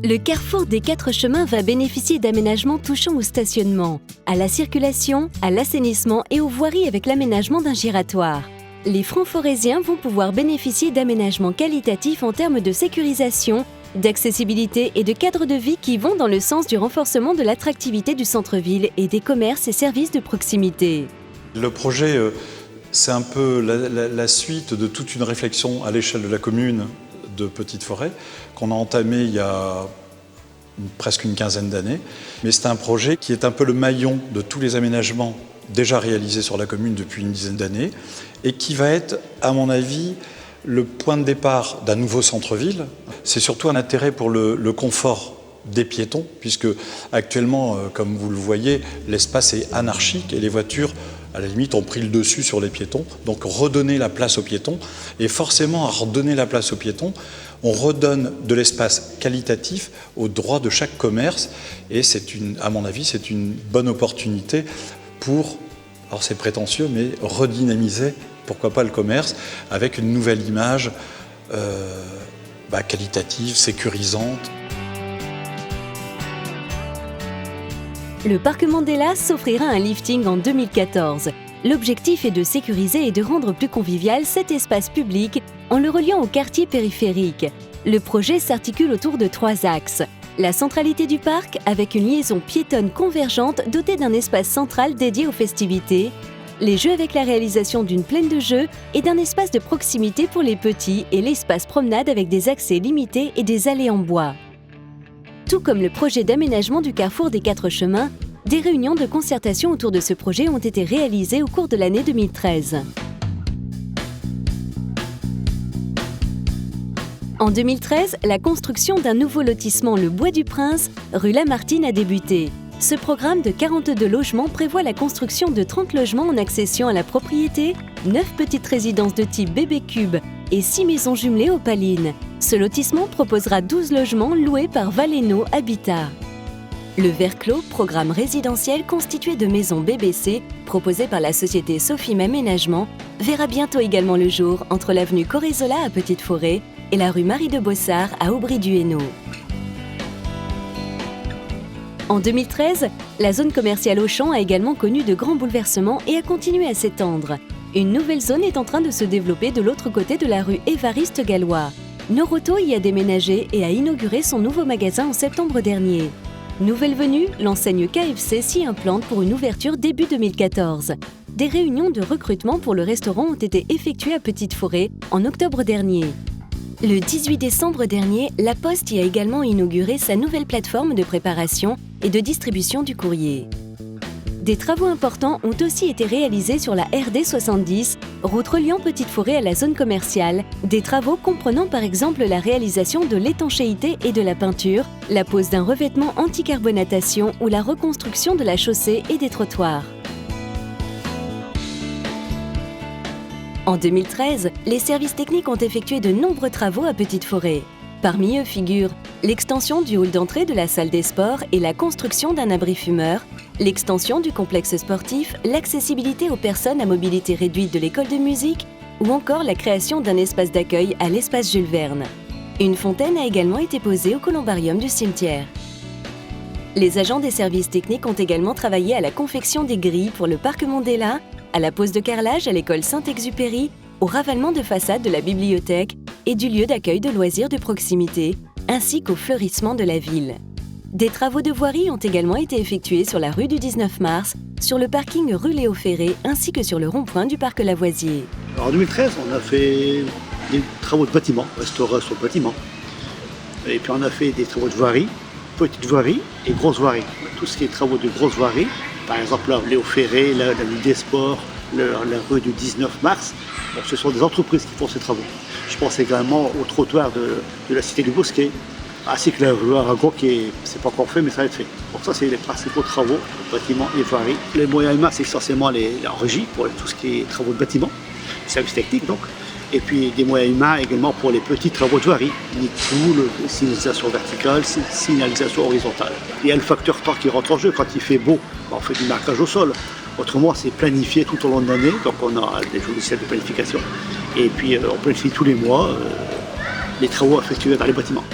Le carrefour des 4 chemins va bénéficier d'aménagements touchant au stationnement, à la circulation, à l'assainissement et aux voiries avec l'aménagement d'un giratoire. Les Francs-Foraisiens vont pouvoir bénéficier d'aménagements qualitatifs en termes de sécurisation, d'accessibilité et de cadre de vie qui vont dans le sens du renforcement de l'attractivité du centre-ville et des commerces et services de proximité. Le projet, c'est un peu la suite de toute une réflexion à l'échelle de la commune de Petite-Forêt qu'on a entamé il y a presque une quinzaine d'années. Mais c'est un projet qui est un peu le maillon de tous les aménagements déjà réalisés sur la commune depuis une dizaine d'années et qui va être, à mon avis, le point de départ d'un nouveau centre-ville. C'est surtout un intérêt pour le confort des piétons, puisque actuellement, comme vous le voyez, l'espace est anarchique et les voitures, à la limite, ont pris le dessus sur les piétons. Donc redonner la place aux piétons. Et forcément, à redonner la place aux piétons, on redonne de l'espace qualitatif aux droits de chaque commerce. Et à mon avis, c'est une bonne opportunité pour, alors c'est prétentieux, mais redynamiser, pourquoi pas, le commerce avec une nouvelle image qualitative, sécurisante. Le parc Mandela s'offrira un lifting en 2014. L'objectif est de sécuriser et de rendre plus convivial cet espace public en le reliant au quartier périphérique. Le projet s'articule autour de 3 axes. La centralité du parc avec une liaison piétonne convergente dotée d'un espace central dédié aux festivités, les jeux avec la réalisation d'une plaine de jeux et d'un espace de proximité pour les petits et l'espace promenade avec des accès limités et des allées en bois. Tout comme le projet d'aménagement du carrefour des 4 chemins, des réunions de concertation autour de ce projet ont été réalisées au cours de l'année 2013. En 2013, la construction d'un nouveau lotissement, le Bois du Prince, rue Lamartine, a débuté. Ce programme de 42 logements prévoit la construction de 30 logements en accession à la propriété, 9 petites résidences de type bébé cube et 6 maisons jumelées Opaline. Ce lotissement proposera 12 logements loués par Valeno Habitat. Le Verclos, programme résidentiel constitué de maisons BBC, proposé par la société Sofim Aménagement, verra bientôt également le jour entre l'avenue Corézola à Petite-Forêt et la rue Marie de Bossard à Aubry-du-Hainaut. En 2013, la zone commerciale Auchan a également connu de grands bouleversements et a continué à s'étendre. Une nouvelle zone est en train de se développer de l'autre côté de la rue Évariste Gallois. Noroto y a déménagé et a inauguré son nouveau magasin en septembre dernier. Nouvelle venue, l'enseigne KFC s'y implante pour une ouverture début 2014. Des réunions de recrutement pour le restaurant ont été effectuées à Petite-Forêt en octobre dernier. Le 18 décembre dernier, La Poste y a également inauguré sa nouvelle plateforme de préparation et de distribution du courrier. Des travaux importants ont aussi été réalisés sur la RD 70, route reliant Petite-Forêt à la zone commerciale. Des travaux comprenant par exemple la réalisation de l'étanchéité et de la peinture, la pose d'un revêtement anticarbonatation ou la reconstruction de la chaussée et des trottoirs. En 2013, les services techniques ont effectué de nombreux travaux à Petite-Forêt. Parmi eux figurent l'extension du hall d'entrée de la salle des sports et la construction d'un abri fumeur, l'extension du complexe sportif, l'accessibilité aux personnes à mobilité réduite de l'école de musique ou encore la création d'un espace d'accueil à l'espace Jules Verne. Une fontaine a également été posée au columbarium du cimetière. Les agents des services techniques ont également travaillé à la confection des grilles pour le parc Mandela, à la pose de carrelage à l'école Saint-Exupéry, au ravalement de façade de la bibliothèque et du lieu d'accueil de loisirs de proximité, ainsi qu'au fleurissement de la ville. Des travaux de voirie ont également été effectués sur la rue du 19 mars, sur le parking rue Léo Ferré, ainsi que sur le rond-point du parc Lavoisier. En 2013, on a fait des travaux de bâtiment, restauration de bâtiment. Et puis on a fait des travaux de voirie, petites voiries et grosses voiries. Tout ce qui est travaux de grosses voiries, par exemple là, Léo Ferré, la ville des sports, la rue du 19 mars, bon, ce sont des entreprises qui font ces travaux. Je pense également au trottoir de la cité du Bosquet, ainsi que la rue Aragon qui c'est pas encore fait mais ça va être fait. Donc ça c'est les principaux travaux, bâtiments et voiries. Les moyens humains c'est essentiellement la régie pour tout ce qui est travaux de bâtiment, services techniques donc. Et puis des moyens humains également pour les petits travaux de voirie, nid-de-poule, signalisation verticale, signalisation horizontale. Il y a le facteur temps qui rentre en jeu. Quand il fait beau, on fait du marquage au sol. Autrement, c'est planifié tout au long de l'année, donc on a des logiciels de planification. Et puis on planifie tous les mois les travaux effectués dans les bâtiments.